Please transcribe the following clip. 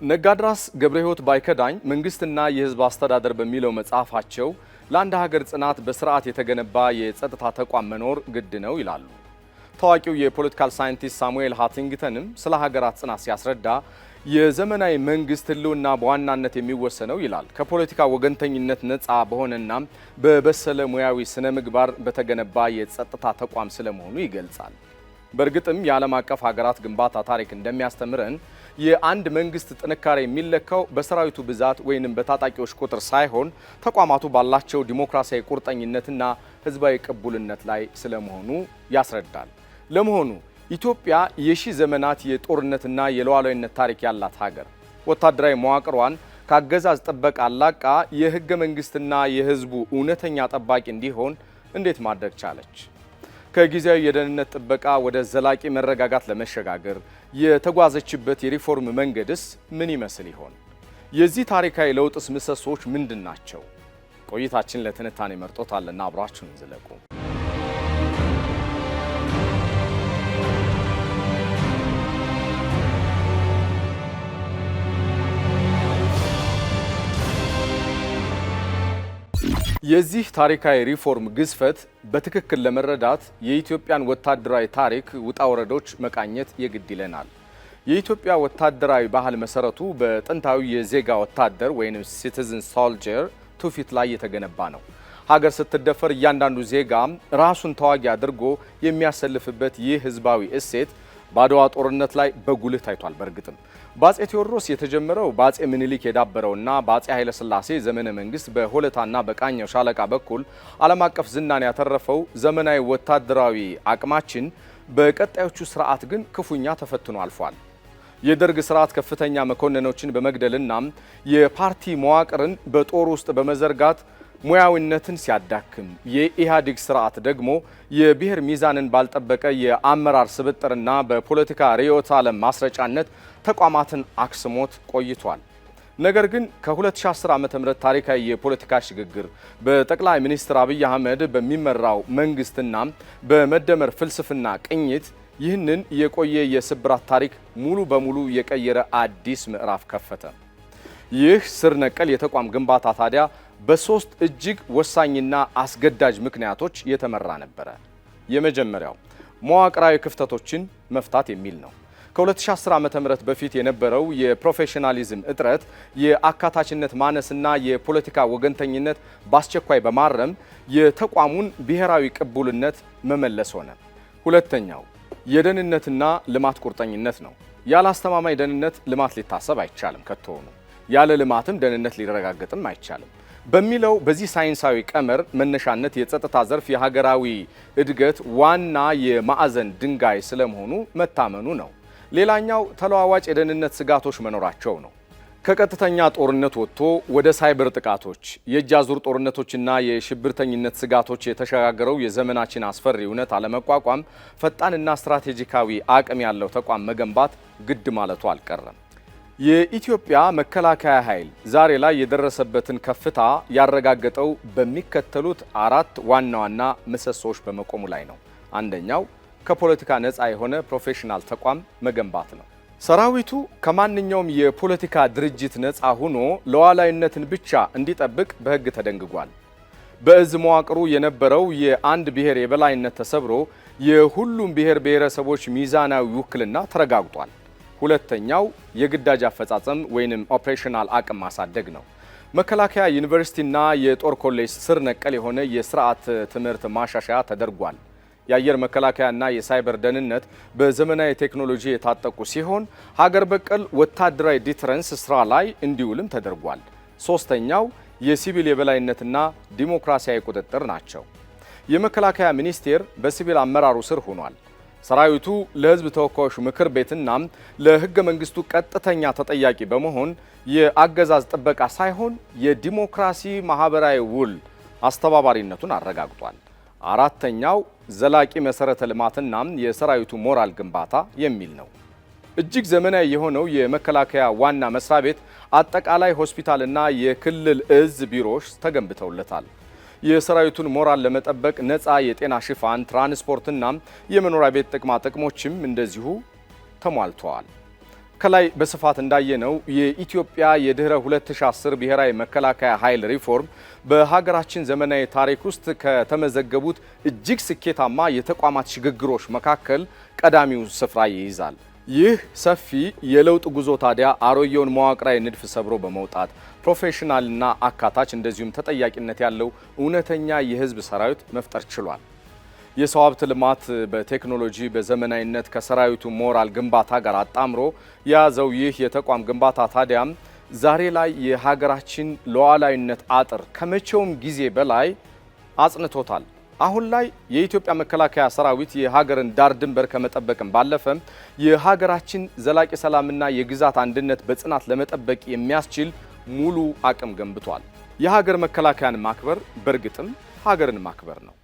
ነጋድራስ ገብረሕይወት ባይከዳኝ መንግስትና የህዝብ አስተዳደር በሚለው መጽሐፋቸው ለአንድ ሀገር ጽናት በስርዓት የተገነባ የጸጥታ ተቋም መኖር ግድ ነው ይላሉ። ታዋቂው የፖለቲካል ሳይንቲስት ሳሙኤል ሃቲንግተንም ስለ ሀገራት ጽናት ሲያስረዳ የዘመናዊ መንግስት ህልውና በዋናነት የሚወሰነው ይላል ከፖለቲካ ወገንተኝነት ነፃ በሆነና በበሰለ ሙያዊ ስነ ምግባር በተገነባ የጸጥታ ተቋም ስለመሆኑ ይገልጻል። በእርግጥም የዓለም አቀፍ ሀገራት ግንባታ ታሪክ እንደሚያስተምረን የአንድ መንግስት ጥንካሬ የሚለካው በሰራዊቱ ብዛት ወይንም በታጣቂዎች ቁጥር ሳይሆን ተቋማቱ ባላቸው ዲሞክራሲያዊ ቁርጠኝነትና ህዝባዊ ቅቡልነት ላይ ስለመሆኑ ያስረዳል። ለመሆኑ ኢትዮጵያ የሺህ ዘመናት የጦርነትና የሉዓላዊነት ታሪክ ያላት ሀገር ወታደራዊ መዋቅሯን ከአገዛዝ ጥበቃ አላቃ የህገ መንግስትና የህዝቡ እውነተኛ ጠባቂ እንዲሆን እንዴት ማድረግ ቻለች? ከጊዜያዊ የደህንነት ጥበቃ ወደ ዘላቂ መረጋጋት ለመሸጋገር የተጓዘችበት የሪፎርም መንገድስ ምን ይመስል ይሆን? የዚህ ታሪካዊ ለውጥስ ምሰሶች ምንድን ናቸው? ቆይታችን ለትንታኔ መርጦታልና አብራችሁን ዝለቁ። የዚህ ታሪካዊ ሪፎርም ግዝፈት በትክክል ለመረዳት የኢትዮጵያን ወታደራዊ ታሪክ ውጣ ወረዶች መቃኘት የግድ ይለናል። የኢትዮጵያ ወታደራዊ ባህል መሰረቱ በጥንታዊ የዜጋ ወታደር ወይም ሲቲዝን ሶልጀር ትውፊት ላይ የተገነባ ነው። ሀገር ስትደፈር እያንዳንዱ ዜጋ ራሱን ተዋጊ አድርጎ የሚያሰልፍበት ይህ ህዝባዊ እሴት በአድዋ ጦርነት ላይ በጉልህ ታይቷል። በእርግጥም በአጼ ቴዎድሮስ የተጀመረው በአጼ ምኒልክ የዳበረውና በአጼ ኃይለ ሥላሴ ዘመነ መንግስት በሆለታና በቃኘው ሻለቃ በኩል ዓለም አቀፍ ዝናን ያተረፈው ዘመናዊ ወታደራዊ አቅማችን በቀጣዮቹ ስርዓት ግን ክፉኛ ተፈትኖ አልፏል። የደርግ ስርዓት ከፍተኛ መኮንኖችን በመግደልና የፓርቲ መዋቅርን በጦር ውስጥ በመዘርጋት ሙያዊነትን ሲያዳክም፣ የኢህአዴግ ስርዓት ደግሞ የብሔር ሚዛንን ባልጠበቀ የአመራር ስብጥርና በፖለቲካ ርዕዮተ ዓለም ማስረጫነት ተቋማትን አክስሞት ቆይቷል። ነገር ግን ከ2010 ዓ.ም ታሪካዊ የፖለቲካ ሽግግር በጠቅላይ ሚኒስትር አብይ አህመድ በሚመራው መንግስትና በመደመር ፍልስፍና ቅኝት ይህንን የቆየ የስብራት ታሪክ ሙሉ በሙሉ የቀየረ አዲስ ምዕራፍ ከፈተ። ይህ ስር ነቀል የተቋም ግንባታ ታዲያ በሶስት እጅግ ወሳኝና አስገዳጅ ምክንያቶች የተመራ ነበረ። የመጀመሪያው መዋቅራዊ ክፍተቶችን መፍታት የሚል ነው። ከ2010 ዓ.ም በፊት የነበረው የፕሮፌሽናሊዝም እጥረት፣ የአካታችነት ማነስና የፖለቲካ ወገንተኝነት በአስቸኳይ በማረም የተቋሙን ብሔራዊ ቅቡልነት መመለስ ሆነ። ሁለተኛው የደህንነትና ልማት ቁርጠኝነት ነው። ያለ አስተማማኝ ደህንነት ልማት ሊታሰብ አይቻልም። ከቶሆኑ ያለ ልማትም ደህንነት ሊረጋገጥም አይቻልም በሚለው በዚህ ሳይንሳዊ ቀመር መነሻነት የጸጥታ ዘርፍ የሀገራዊ እድገት ዋና የማዕዘን ድንጋይ ስለመሆኑ መታመኑ ነው። ሌላኛው ተለዋዋጭ የደህንነት ስጋቶች መኖራቸው ነው። ከቀጥተኛ ጦርነት ወጥቶ ወደ ሳይበር ጥቃቶች፣ የእጅ አዙር ጦርነቶችና የሽብርተኝነት ስጋቶች የተሸጋገረው የዘመናችን አስፈሪ እውነት አለመቋቋም ፈጣንና ስትራቴጂካዊ አቅም ያለው ተቋም መገንባት ግድ ማለቱ አልቀረም። የኢትዮጵያ መከላከያ ኃይል ዛሬ ላይ የደረሰበትን ከፍታ ያረጋገጠው በሚከተሉት አራት ዋና ዋና ምሰሶች በመቆሙ ላይ ነው። አንደኛው ከፖለቲካ ነፃ የሆነ ፕሮፌሽናል ተቋም መገንባት ነው። ሰራዊቱ ከማንኛውም የፖለቲካ ድርጅት ነፃ ሆኖ ሉዓላዊነትን ብቻ እንዲጠብቅ በሕግ ተደንግጓል። በእዝ መዋቅሩ የነበረው የአንድ ብሔር የበላይነት ተሰብሮ የሁሉም ብሔር ብሔረሰቦች ሚዛናዊ ውክልና ተረጋግጧል። ሁለተኛው የግዳጅ አፈጻጸም ወይንም ኦፕሬሽናል አቅም ማሳደግ ነው። መከላከያ ዩኒቨርሲቲና የጦር ኮሌጅ ስር ነቀል የሆነ የስርዓት ትምህርት ማሻሻያ ተደርጓል። የአየር መከላከያና የሳይበር ደህንነት በዘመናዊ ቴክኖሎጂ የታጠቁ ሲሆን ሀገር በቀል ወታደራዊ ዲተረንስ ስራ ላይ እንዲውልም ተደርጓል። ሶስተኛው የሲቪል የበላይነትና ዲሞክራሲያዊ ቁጥጥር ናቸው። የመከላከያ ሚኒስቴር በሲቪል አመራሩ ስር ሆኗል። ሰራዊቱ ለሕዝብ ተወካዮች ምክር ቤትና ለሕገ መንግስቱ ቀጥተኛ ተጠያቂ በመሆን የአገዛዝ ጥበቃ ሳይሆን የዲሞክራሲ ማህበራዊ ውል አስተባባሪነቱን አረጋግጧል። አራተኛው ዘላቂ መሰረተ ልማትና የሰራዊቱ ሞራል ግንባታ የሚል ነው። እጅግ ዘመናዊ የሆነው የመከላከያ ዋና መስሪያ ቤት አጠቃላይ ሆስፒታልና የክልል እዝ ቢሮዎች ተገንብተውለታል። የሰራዊቱን ሞራል ለመጠበቅ ነፃ የጤና ሽፋን፣ ትራንስፖርትና የመኖሪያ ቤት ጥቅማ ጥቅሞችም እንደዚሁ ተሟልተዋል። ከላይ በስፋት እንዳየነው የኢትዮጵያ የድህረ 2010 ብሔራዊ መከላከያ ኃይል ሪፎርም በሀገራችን ዘመናዊ ታሪክ ውስጥ ከተመዘገቡት እጅግ ስኬታማ የተቋማት ሽግግሮች መካከል ቀዳሚውን ስፍራ ይይዛል። ይህ ሰፊ የለውጥ ጉዞ ታዲያ አሮጌውን መዋቅራዊ ንድፍ ሰብሮ በመውጣት ፕሮፌሽናልና አካታች እንደዚሁም ተጠያቂነት ያለው እውነተኛ የህዝብ ሰራዊት መፍጠር ችሏል። የሰው ሀብት ልማት በቴክኖሎጂ በዘመናዊነት ከሰራዊቱ ሞራል ግንባታ ጋር አጣምሮ የያዘው ይህ የተቋም ግንባታ ታዲያም ዛሬ ላይ የሀገራችን ሉዓላዊነት አጥር ከመቼውም ጊዜ በላይ አጽንቶታል። አሁን ላይ የኢትዮጵያ መከላከያ ሰራዊት የሀገርን ዳር ድንበር ከመጠበቅም ባለፈ የሀገራችን ዘላቂ ሰላምና የግዛት አንድነት በጽናት ለመጠበቅ የሚያስችል ሙሉ አቅም ገንብቷል። የሀገር መከላከያን ማክበር በእርግጥም ሀገርን ማክበር ነው።